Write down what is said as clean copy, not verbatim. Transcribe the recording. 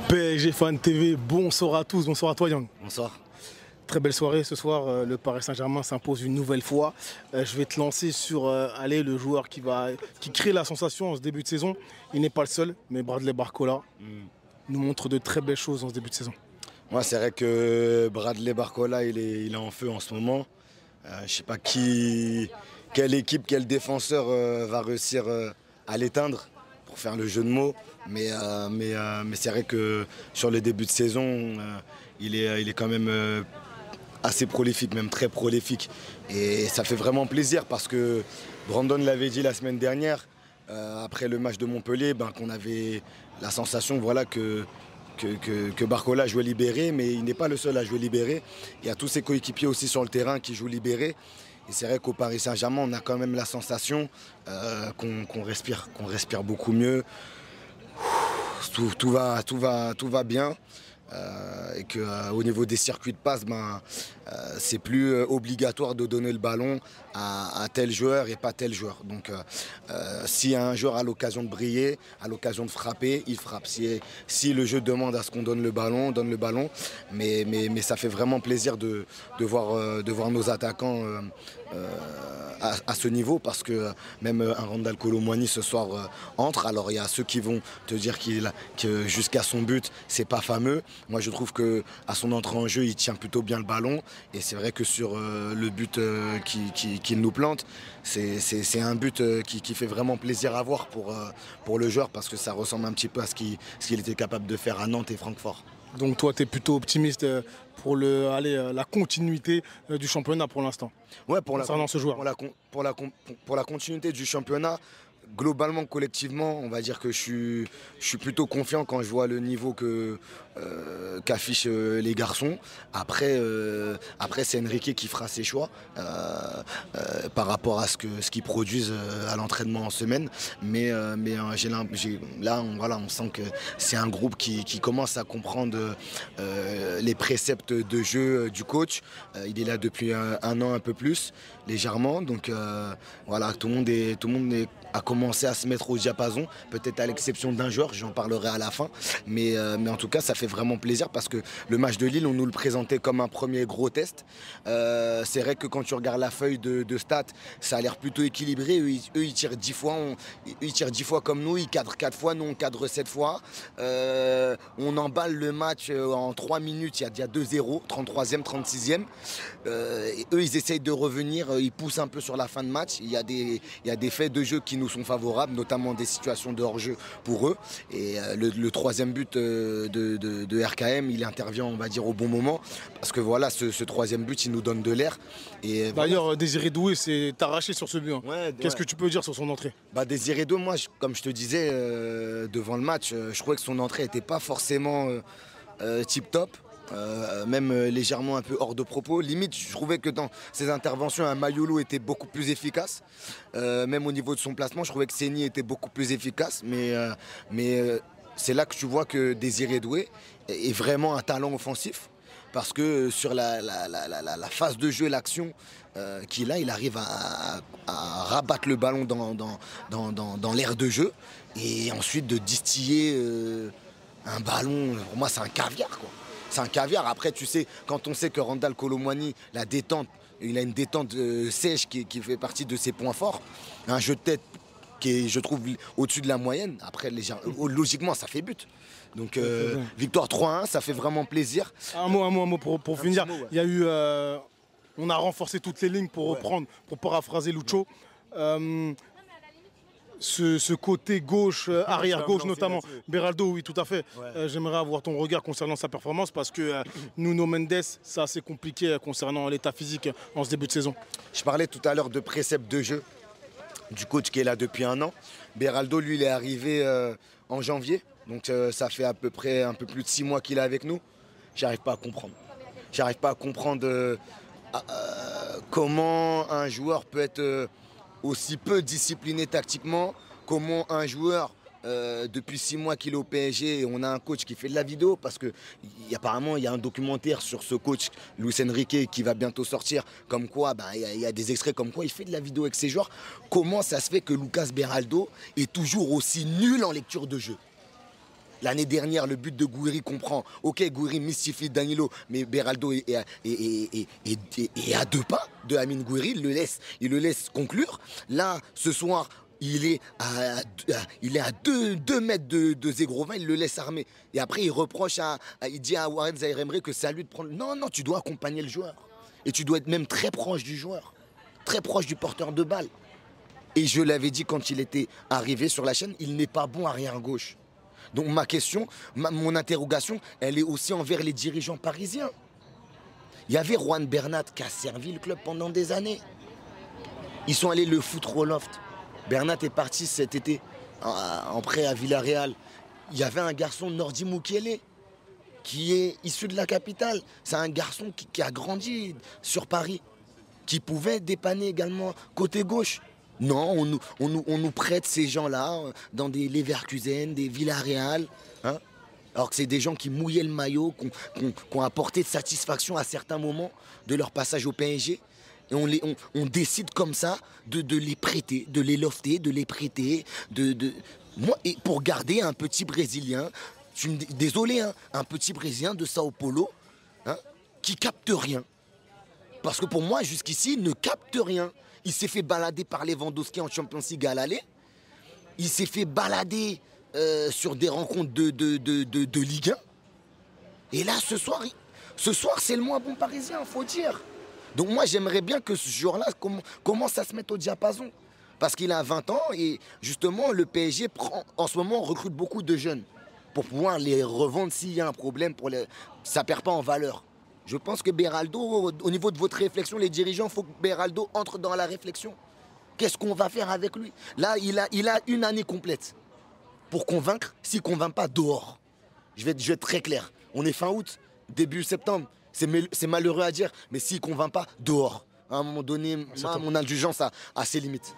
PSG Fan TV, bonsoir à tous, bonsoir à toi Yang. Bonsoir. Très belle soirée ce soir, le Paris Saint-Germain s'impose une nouvelle fois. Je vais te lancer sur le joueur qui crée la sensation en ce début de saison. Il n'est pas le seul, mais Bradley Barcola nous montre de très belles choses en ce début de saison. Moi, c'est vrai que Bradley Barcola, il est en feu en ce moment. Je ne sais pas quelle équipe, quel défenseur va réussir à l'éteindre, pour faire le jeu de mots. Mais c'est vrai que sur le début de saison, il est quand même assez prolifique, même très prolifique. Et ça fait vraiment plaisir parce que Brandon l'avait dit la semaine dernière, après le match de Montpellier, qu'on avait la sensation que Barcola jouait libéré, mais il n'est pas le seul à jouer libéré. Il y a tous ses coéquipiers aussi sur le terrain qui jouent libéré. Et c'est vrai qu'au Paris Saint-Germain, on a quand même la sensation qu'on respire beaucoup mieux. Tout va bien. Et qu'au niveau des circuits de passe, c'est plus obligatoire de donner le ballon à tel joueur et pas tel joueur. Donc si un joueur a l'occasion de briller, a l'occasion de frapper, il frappe. Si le jeu demande à ce qu'on donne le ballon, on donne le ballon. Mais ça fait vraiment plaisir de voir nos attaquants à ce niveau, parce que même un Randal Kolo Muani ce soir entre. Alors il y a ceux qui vont te dire que jusqu'à son but, c'est pas fameux. Moi je trouve qu'à son entrée en jeu, il tient plutôt bien le ballon. Et c'est vrai que sur le but qu'il nous plante, c'est un but qui fait vraiment plaisir à voir pour le joueur, parce que ça ressemble un petit peu à ce qu'il était capable de faire à Nantes et Francfort. Donc toi, tu es plutôt optimiste pour la continuité du championnat pour l'instant. Ouais, concernant ce joueur. Pour la continuité du championnat, globalement, collectivement, on va dire que je suis plutôt confiant quand je vois le niveau qu'affichent les garçons. Après c'est Enrique qui fera ses choix par rapport à ce qu'ils produisent à l'entraînement en semaine. Mais là, on sent que c'est un groupe qui commence à comprendre les préceptes de jeu du coach. Il est là depuis un an, un peu plus, légèrement. Donc voilà, tout le monde a commencé à se mettre au diapason, peut-être à l'exception d'un joueur, j'en parlerai à la fin. Mais en tout cas, ça fait vraiment plaisir, parce que le match de Lille, on nous le présentait comme un premier gros test. C'est vrai que quand tu regardes la feuille de stats, ça a l'air plutôt équilibré. Eux, ils tirent 10 fois, ils tirent 10 fois comme nous, ils cadrent 4 fois, nous on cadre 7 fois. On emballe le match en 3 minutes, il y a 2-0, 33e, 36e. Et eux, ils essayent de revenir, ils poussent un peu sur la fin de match. Il y a des faits de jeu qui nous sont favorables, notamment des situations de hors-jeu pour eux. Et le troisième but de RKM, il intervient, on va dire, au bon moment, parce que voilà, ce troisième but, il nous donne de l'air. D'ailleurs, voilà. Désiré Doué s'est arraché sur ce but. Ouais, Qu'est-ce que tu peux dire sur son entrée? Désiré Doué, moi, comme je te disais devant le match, je trouvais que son entrée n'était pas forcément tip-top. Même légèrement un peu hors de propos. Limite, je trouvais que dans ses interventions, un Mayolo était beaucoup plus efficace. Même au niveau de son placement, je trouvais que Seny était beaucoup plus efficace. Mais c'est là que tu vois que Désiré Doué est vraiment un talent offensif. Parce que sur la phase de jeu, l'action qu'il a, il arrive à rabattre le ballon dans l'aire de jeu. Et ensuite de distiller un ballon, pour moi c'est un caviar, quoi. C'est un caviar. Après, tu sais, quand on sait que Randal Kolo Muani, la détente, il a une détente sèche qui fait partie de ses points forts. Un jeu de tête qui est, je trouve, au-dessus de la moyenne. Après, logiquement, ça fait but. Donc, victoire 3-1, ça fait vraiment plaisir. Un mot pour finir. Ouais. Il y a eu, on a renforcé toutes les lignes pour reprendre, pour paraphraser Lucho. Ce côté gauche, arrière-gauche notamment, Beraldo, oui, tout à fait. Ouais. J'aimerais avoir ton regard concernant sa performance, parce que Nuno Mendes, c'est assez compliqué concernant l'état physique en ce début de saison. Je parlais tout à l'heure de préceptes de jeu du coach qui est là depuis un an. Beraldo, lui, il est arrivé en janvier, donc ça fait à peu près un peu plus de 6 mois qu'il est avec nous. J'arrive pas à comprendre. J'arrive pas à comprendre comment un joueur peut être aussi peu discipliné tactiquement, comment un joueur, depuis 6 mois qu'il est au PSG, et on a un coach qui fait de la vidéo, parce que apparemment il y a un documentaire sur ce coach, Luis Enrique, qui va bientôt sortir, comme quoi, il y a des extraits comme quoi il fait de la vidéo avec ses joueurs. Comment ça se fait que Lucas Beraldo est toujours aussi nul en lecture de jeu? L'année dernière, le but de Gouiri comprend. Ok, Gouiri mystifie Danilo, mais Beraldo est à 2 pas de Amine Gouiri. Il le laisse conclure. Là, ce soir, il est à 2 mètres de Zegrovin, il le laisse armer. Et après, il dit à Warren Zaïre-Emery que c'est à lui de prendre. Non, non, tu dois accompagner le joueur. Et tu dois être même très proche du joueur, très proche du porteur de balle. Et je l'avais dit quand il était arrivé sur la chaîne, il n'est pas bon arrière-gauche. Donc ma question, mon interrogation, elle est aussi envers les dirigeants parisiens. Il y avait Juan Bernat qui a servi le club pendant des années. Ils sont allés le foutre au loft. Bernat est parti cet été en prêt à Villarreal. Il y avait un garçon, Nordi Mukiele, qui est issu de la capitale. C'est un garçon qui a grandi sur Paris, qui pouvait dépanner également côté gauche. Non, on nous prête ces gens-là dans des Leverkusen, des Villarreal, hein, alors que c'est des gens qui mouillaient le maillot, qui ont apporté de satisfaction à certains moments de leur passage au PSG. Et on décide comme ça de les prêter, de les lofter, de les prêter. Moi, et pour garder un petit Brésilien, désolé, hein, un petit Brésilien de Sao Paulo, hein, qui capte rien. Parce que pour moi, jusqu'ici, il ne capte rien. Il s'est fait balader par Lewandowski en Champions League à l'aller. Il s'est fait balader sur des rencontres de Ligue 1. Et là, ce soir, c'est le moins bon parisien, il faut dire. Donc moi, j'aimerais bien que ce joueur-là commence à se mettre au diapason. Parce qu'il a 20 ans et justement, le PSG en ce moment recrute beaucoup de jeunes. Pour pouvoir les revendre s'il y a un problème, ça ne perd pas en valeur. Je pense que Beraldo, au niveau de votre réflexion, les dirigeants, il faut que Beraldo entre dans la réflexion. Qu'est-ce qu'on va faire avec lui? Là, il a une année complète pour convaincre. S'il ne convainc pas, dehors. Je vais être très clair. On est fin août, début septembre. C'est malheureux à dire, mais s'il ne convainc pas, dehors. À un moment donné, mon indulgence a ses limites.